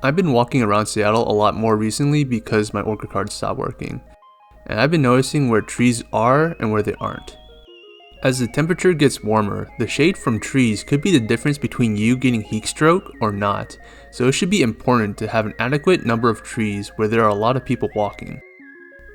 I've been walking around Seattle a lot more recently because my Orca card stopped working, and I've been noticing where trees are and where they aren't. As the temperature gets warmer, the shade from trees could be the difference between you getting heat stroke or not, so it should be important to have an adequate number of trees where there are a lot of people walking.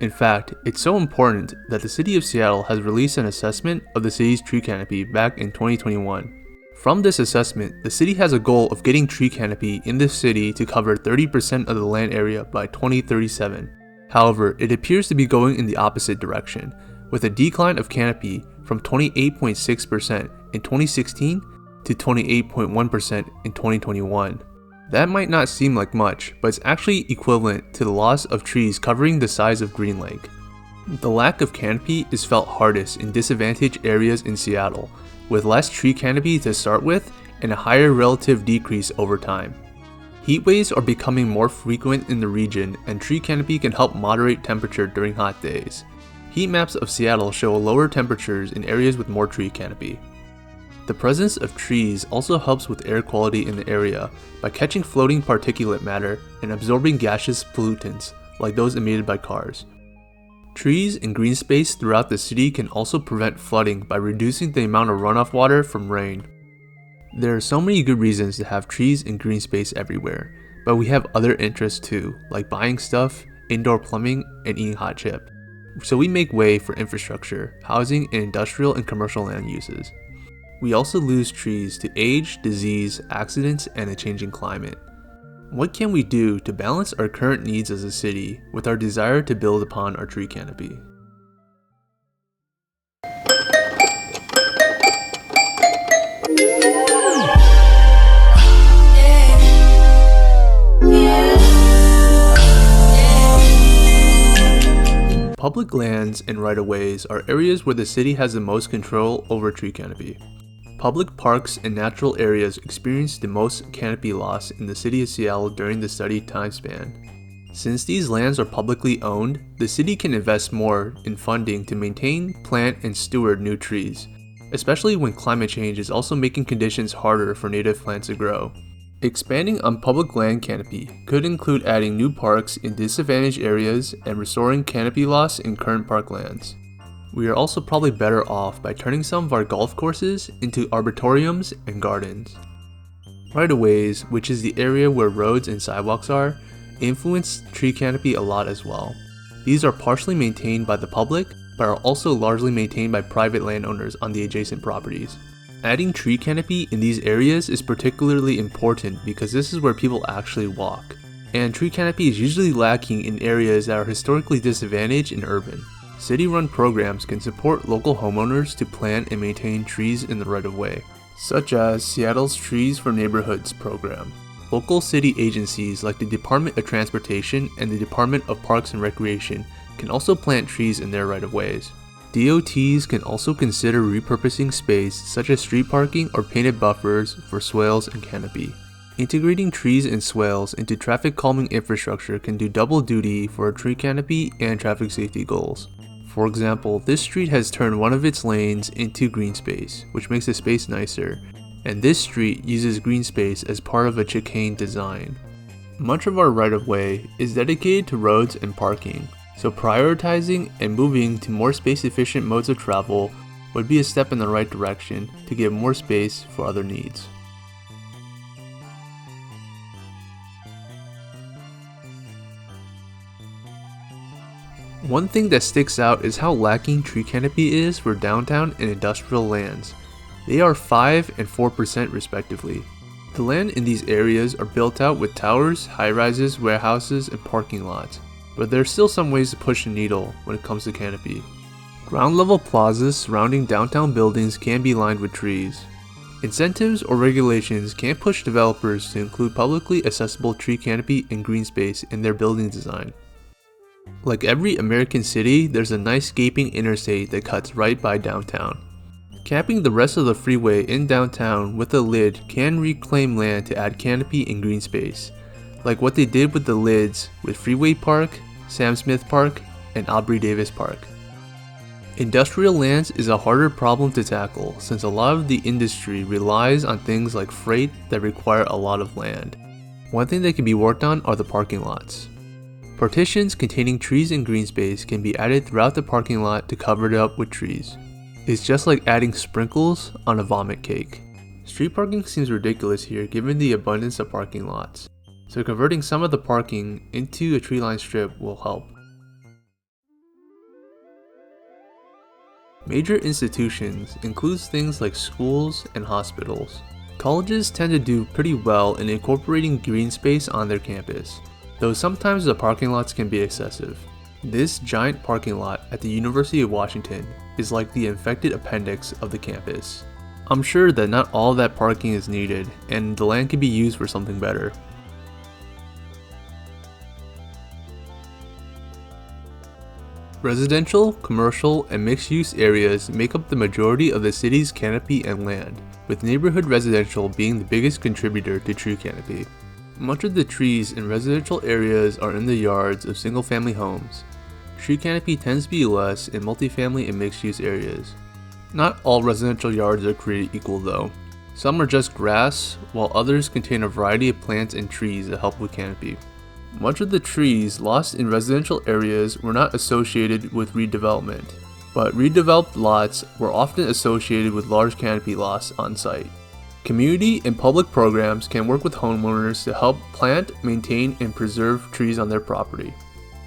In fact, it's so important that the city of Seattle has released an assessment of the city's tree canopy back in 2021. From this assessment, the city has a goal of getting tree canopy in the city to cover 30% of the land area by 2037. However, it appears to be going in the opposite direction, with a decline of canopy from 28.6% in 2016 to 28.1% in 2021. That might not seem like much, but it's actually equivalent to the loss of trees covering the size of Green Lake. The lack of canopy is felt hardest in disadvantaged areas in Seattle, with less tree canopy to start with and a higher relative decrease over time. Heat waves are becoming more frequent in the region, and tree canopy can help moderate temperature during hot days. Heat maps of Seattle show lower temperatures in areas with more tree canopy. The presence of trees also helps with air quality in the area by catching floating particulate matter and absorbing gaseous pollutants like those emitted by cars. Trees and green space throughout the city can also prevent flooding by reducing the amount of runoff water from rain. There are so many good reasons to have trees and green space everywhere, but we have other interests too, like buying stuff, indoor plumbing, and eating hot chip. So we make way for infrastructure, housing, and industrial and commercial land uses. We also lose trees to age, disease, accidents, and a changing climate. What can we do to balance our current needs as a city with our desire to build upon our tree canopy? Public lands and right-of-ways are areas where the city has the most control over tree canopy. Public parks and natural areas experienced the most canopy loss in the city of Seattle during the study time span. Since these lands are publicly owned, the city can invest more in funding to maintain, plant, and steward new trees, especially when climate change is also making conditions harder for native plants to grow. Expanding on public land canopy could include adding new parks in disadvantaged areas and restoring canopy loss in current parklands. We are also probably better off by turning some of our golf courses into arboreums and gardens. Right-of-ways, which is the area where roads and sidewalks are, influence tree canopy a lot as well. These are partially maintained by the public, but are also largely maintained by private landowners on the adjacent properties. Adding tree canopy in these areas is particularly important because this is where people actually walk, and tree canopy is usually lacking in areas that are historically disadvantaged and urban. City-run programs can support local homeowners to plant and maintain trees in the right-of-way, such as Seattle's Trees for Neighborhoods program. Local city agencies like the Department of Transportation and the Department of Parks and Recreation can also plant trees in their right-of-ways. DOTs can also consider repurposing space such as street parking or painted buffers for swales and canopy. Integrating trees and swales into traffic calming infrastructure can do double duty for a tree canopy and traffic safety goals. For example, this street has turned one of its lanes into green space, which makes the space nicer, and this street uses green space as part of a chicane design. Much of our right-of-way is dedicated to roads and parking, so prioritizing and moving to more space-efficient modes of travel would be a step in the right direction to give more space for other needs. One thing that sticks out is how lacking tree canopy is for downtown and industrial lands. They are 5 and 4% respectively. The land in these areas are built out with towers, high-rises, warehouses, and parking lots, but there are still some ways to push the needle when it comes to canopy. Ground-level plazas surrounding downtown buildings can be lined with trees. Incentives or regulations can push developers to include publicly accessible tree canopy and green space in their building design. Like every American city, there's a nice gaping interstate that cuts right by downtown. Capping the rest of the freeway in downtown with a lid can reclaim land to add canopy and green space, like what they did with the lids with Freeway Park, Sam Smith Park, and Aubrey Davis Park. Industrial lands is a harder problem to tackle since a lot of the industry relies on things like freight that require a lot of land. One thing that can be worked on are the parking lots. Partitions containing trees and green space can be added throughout the parking lot to cover it up with trees. It's just like adding sprinkles on a vomit cake. Street parking seems ridiculous here given the abundance of parking lots, so converting some of the parking into a tree-lined strip will help. Major institutions includes things like schools and hospitals. Colleges tend to do pretty well in incorporating green space on their campus, though sometimes the parking lots can be excessive. This giant parking lot at the University of Washington is like the infected appendix of the campus. I'm sure that not all that parking is needed, and the land can be used for something better. Residential, commercial, and mixed-use areas make up the majority of the city's canopy and land, with neighborhood residential being the biggest contributor to tree canopy. Much of the trees in residential areas are in the yards of single-family homes. Tree canopy tends to be less in multifamily and mixed-use areas. Not all residential yards are created equal though. Some are just grass, while others contain a variety of plants and trees that help with canopy. Much of the trees lost in residential areas were not associated with redevelopment, but redeveloped lots were often associated with large canopy loss on site. Community and public programs can work with homeowners to help plant, maintain, and preserve trees on their property.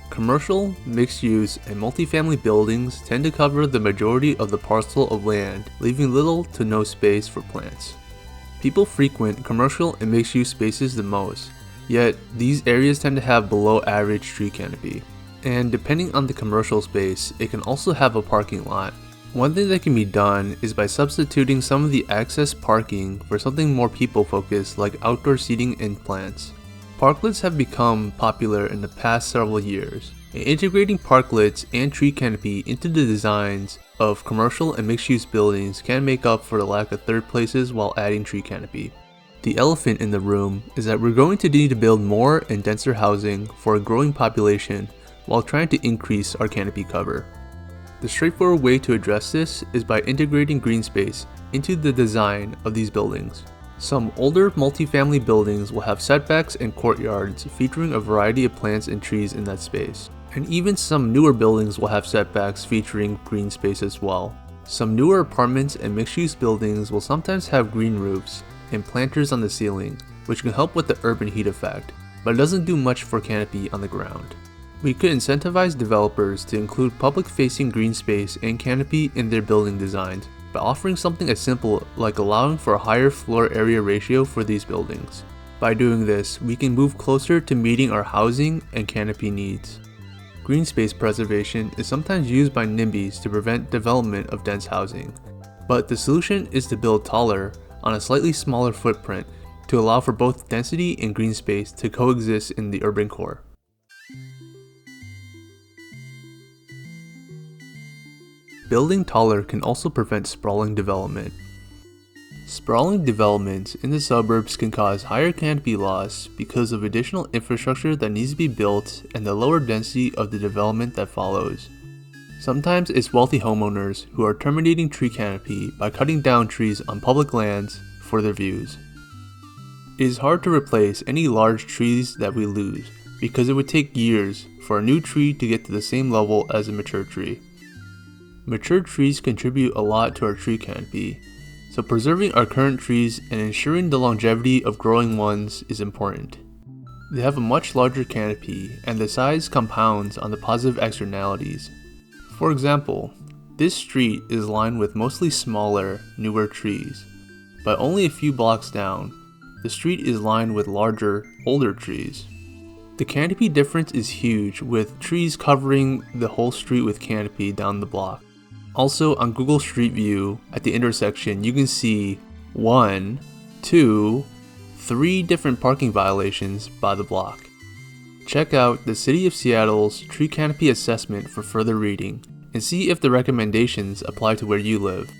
Commercial, mixed-use, and multifamily buildings tend to cover the majority of the parcel of land, leaving little to no space for plants. People frequent commercial and mixed-use spaces the most, yet these areas tend to have below average tree canopy. And depending on the commercial space, it can also have a parking lot. One thing that can be done is by substituting some of the access parking for something more people-focused like outdoor seating and plants. Parklets have become popular in the past several years, and integrating parklets and tree canopy into the designs of commercial and mixed-use buildings can make up for the lack of third places while adding tree canopy. The elephant in the room is that we're going to need to build more and denser housing for a growing population while trying to increase our canopy cover. The straightforward way to address this is by integrating green space into the design of these buildings. Some older multifamily buildings will have setbacks and courtyards featuring a variety of plants and trees in that space. And even some newer buildings will have setbacks featuring green space as well. Some newer apartments and mixed-use buildings will sometimes have green roofs and planters on the ceiling, which can help with the urban heat effect, but it doesn't do much for canopy on the ground. We could incentivize developers to include public-facing green space and canopy in their building designs by offering something as simple like allowing for a higher floor area ratio for these buildings. By doing this, we can move closer to meeting our housing and canopy needs. Green space preservation is sometimes used by NIMBYs to prevent development of dense housing, but the solution is to build taller on a slightly smaller footprint to allow for both density and green space to coexist in the urban core. Building taller can also prevent sprawling development. Sprawling developments in the suburbs can cause higher canopy loss because of additional infrastructure that needs to be built and the lower density of the development that follows. Sometimes it's wealthy homeowners who are terminating tree canopy by cutting down trees on public lands for their views. It is hard to replace any large trees that we lose because it would take years for a new tree to get to the same level as a mature tree. Mature trees contribute a lot to our tree canopy, so preserving our current trees and ensuring the longevity of growing ones is important. They have a much larger canopy, and the size compounds on the positive externalities. For example, this street is lined with mostly smaller, newer trees, but only a few blocks down, the street is lined with larger, older trees. The canopy difference is huge, with trees covering the whole street with canopy down the block. Also, on Google Street View, at the intersection, you can see 1, 2, 3 different parking violations by the block. Check out the City of Seattle's tree canopy assessment for further reading, and see if the recommendations apply to where you live.